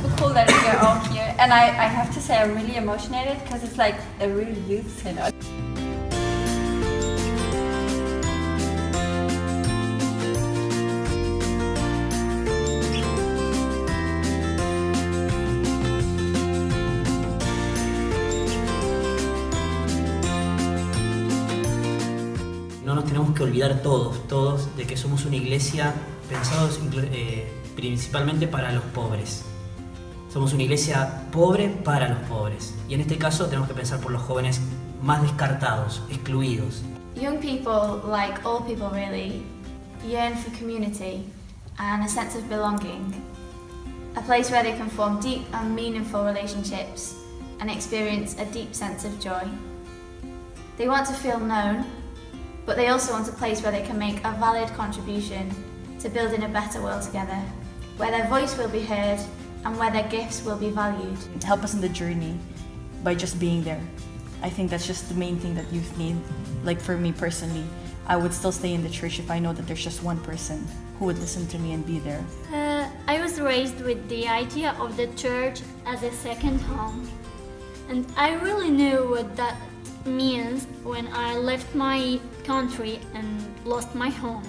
super cool that we are all here, and I have to say I'm really emotional because it's like a real youth synod. No nos tenemos que olvidar todos, de que somos una iglesia pensados principalmente para los pobres. Somos una iglesia pobre para los pobres. Y en este caso tenemos que pensar por los jóvenes más descartados, excluidos. Young people, like all people really, yearn for community and a sense of belonging. A place where they can form deep and meaningful relationships and experience a deep sense of joy. They want to feel known, but they also want a place where they can make a valid contribution to building a better world together, where their voice will be heard and where their gifts will be valued. Help us in the journey by just being there. I think that's just the main thing that youth need. Like for me personally, I would still stay in the church if I know that there's just one person who would listen to me and be there. I was raised with the idea of the church as a second home, and I really knew what that means when I left my country and lost my home.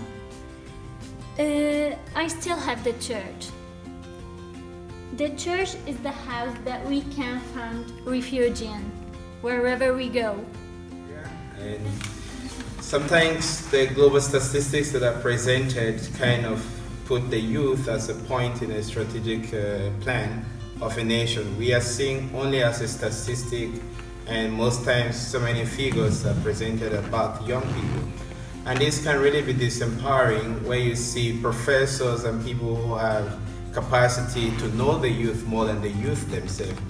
I still have the church. The church is the house that we can find refuge in, wherever we go. Yeah. And sometimes the global statistics that are presented kind of put the youth as a point in a strategic plan of a nation. We are seen only as a statistic, and most times so many figures are presented about young people. And this can really be disempowering, where you see professors and people who have capacity to know the youth more than the youth themselves.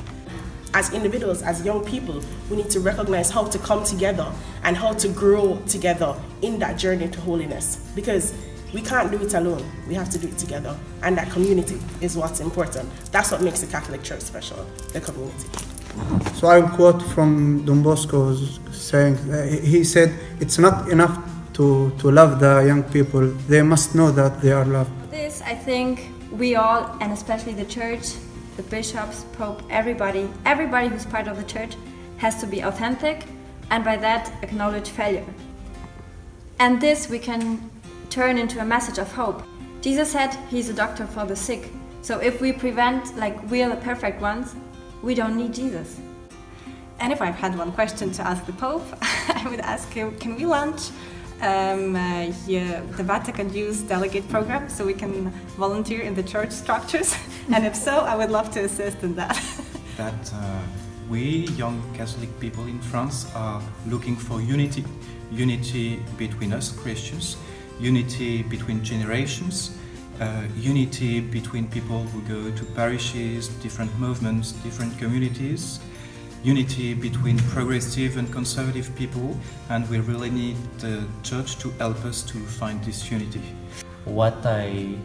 As individuals, as young people, we need to recognize how to come together and how to grow together in that journey to holiness. Because we can't do it alone, we have to do it together. And that community is what's important. That's what makes the Catholic Church special, the community. So I will quote from Don Bosco saying, he said, it's not enough to love the young people, they must know that they are loved. This, I think, we all, and especially the church, the bishops, Pope, everybody who's part of the church has to be authentic, and by that acknowledge failure. And this we can turn into a message of hope. Jesus said he's a doctor for the sick, so if we prevent, like we are the perfect ones, we don't need Jesus. And if I had one question to ask the Pope, I would ask him, can we launch the Vatican Youth Delegate Program so we can volunteer in the church structures? And if so, I would love to assist in that. That we, young Catholic people in France, are looking for unity. Unity between us Christians, unity between generations, unity between people who go to parishes, different movements, different communities, unity between progressive and conservative people, and we really need the church to help us to find this unity. What I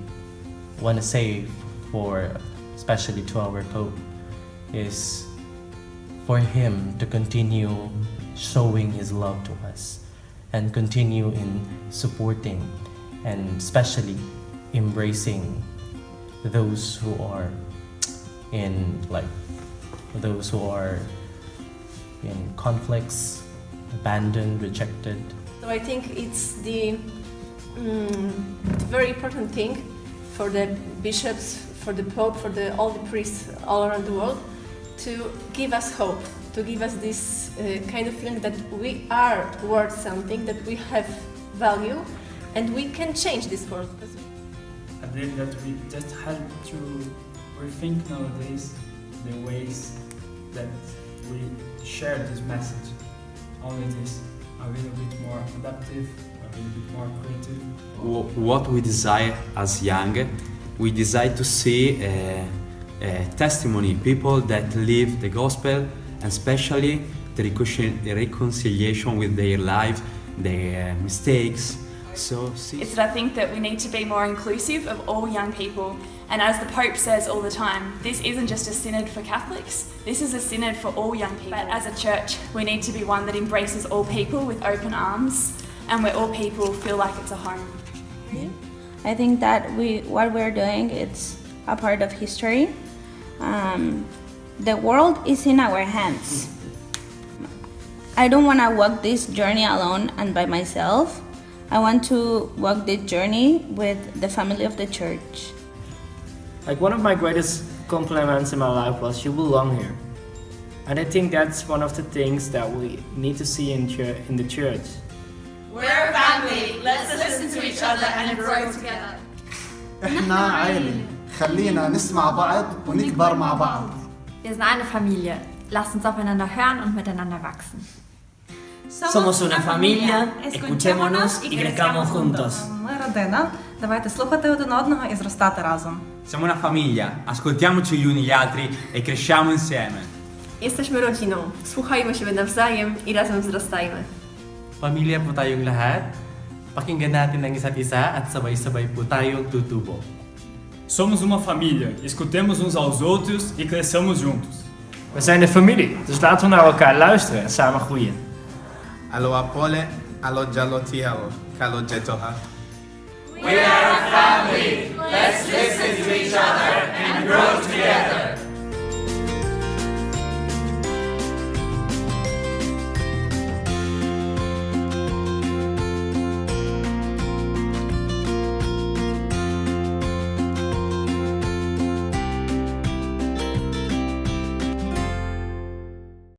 want to say for, especially to our Pope, is for him to continue showing his love to us and continue in supporting and especially embracing those who are in conflicts, abandoned, rejected. So I think it's the very important thing for the bishops, for the Pope, for all the priests all around the world to give us hope, to give us this kind of feeling that we are worth something, that we have value, and we can change this world. I believe that we just have to rethink nowadays the ways that we share this message. Only this, a little bit more adaptive, a little bit more creative. What we desire as young, we desire to see testimony, people that live the gospel, and especially the reconciliation with their life, their mistakes. It's that I think that we need to be more inclusive of all young people, and as the Pope says all the time, this isn't just a synod for Catholics, this is a synod for all young people. But as a church, we need to be one that embraces all people with open arms, and where all people feel like it's a home. I think that what we're doing, it's a part of history. The world is in our hands. I don't want to walk this journey alone and by myself. I want to walk this journey with the family of the church. Like, one of my greatest compliments in my life was, "You belong here." And I think that's one of the things that we need to see in the church. We're a family. Let's listen to each other and grow together. إحنا عائلة. خلينا نسمع بعض ونكبر مع بعض. Wir sind eine Familie. Lasst uns aufeinander hören und miteinander wachsen. Somos una familia, escuchémonos y crezcamos juntos. Ми родина. Давайте слухати один одного і зростати разом. Siamo una famiglia, ascoltiamoci gli uni gli altri e cresciamo insieme. Jesteśmy rodziną. Słuchajmy siebie nawzajem i razem wzrastajmy. Pamilya po tayong lahat. Pakinggan natin ang isa't isa at sabay-sabay po tayong tutubo. Somos uma família, escutemos uns aos outros e cresçamos juntos. We zijn een familie, dus laten we naar elkaar luisteren en samen groeien. Alo apole, alo jalotialo, kalo jetoha. We are a family. Let's listen to each other and grow together.